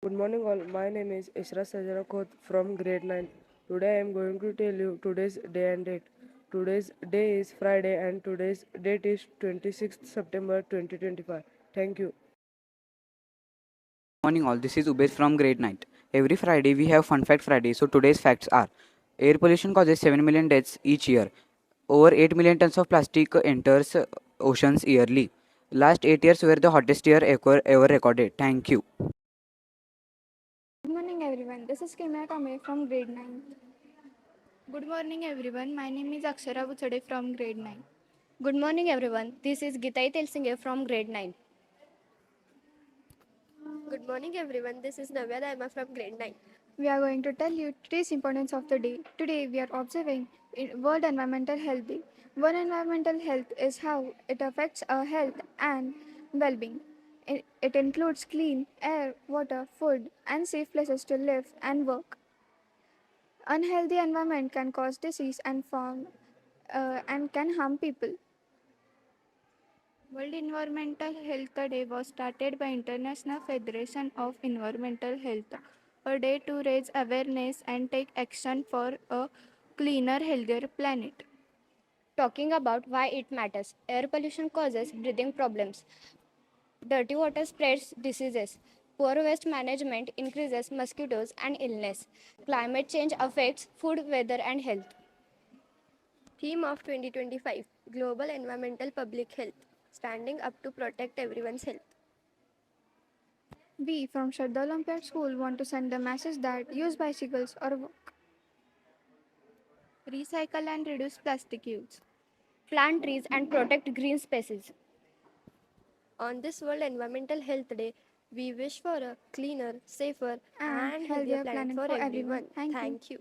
Good morning all. My name is Shraddha from grade 9. Today I am going to tell you today's day and date. Today's day is Friday and today's date is 26th September 2025. Thank you. Morning all, this is Ubed from grade 9. Every Friday we have Fun Fact Friday. So today's facts are: air pollution causes 7 million deaths each year. Over 8 million tons of plastic enters oceans yearly. Last 8 years were the hottest year ever recorded. Thank you. Good morning everyone. This is Kimya Kame from grade 9. Good morning everyone. My name is Akshara Buchade from grade 9. Good morning everyone. This is Gitai Telsinge from grade 9. Good morning everyone. This is Navya Daima from grade 9. We are going to tell you today's importance of the day. Today we are observing World Environmental Health Day. World Environmental Health is how it affects our health and well-being. It includes clean air, water, food, and safe places to live and work. Unhealthy environment can cause disease and can harm people. World Environmental Health Day was started by International Federation of Environmental Health, a day to raise awareness and take action for a cleaner, healthier planet. Talking about why it matters. Air pollution causes breathing problems. Dirty water spreads diseases. Poor waste management increases mosquitoes and illness. Climate change affects food, weather, and health. Theme of 2025 Global Environmental Public Health. Standing up to protect everyone's health. We from Shraddha Olympiad School want to send a message that use bicycles or walk. Recycle and reduce plastic use. Plant trees and protect green spaces. On this World Environmental Health Day, we wish for a cleaner, safer, And and healthier healthier planet planet for for everyone. everyone. Thank you. Thank you.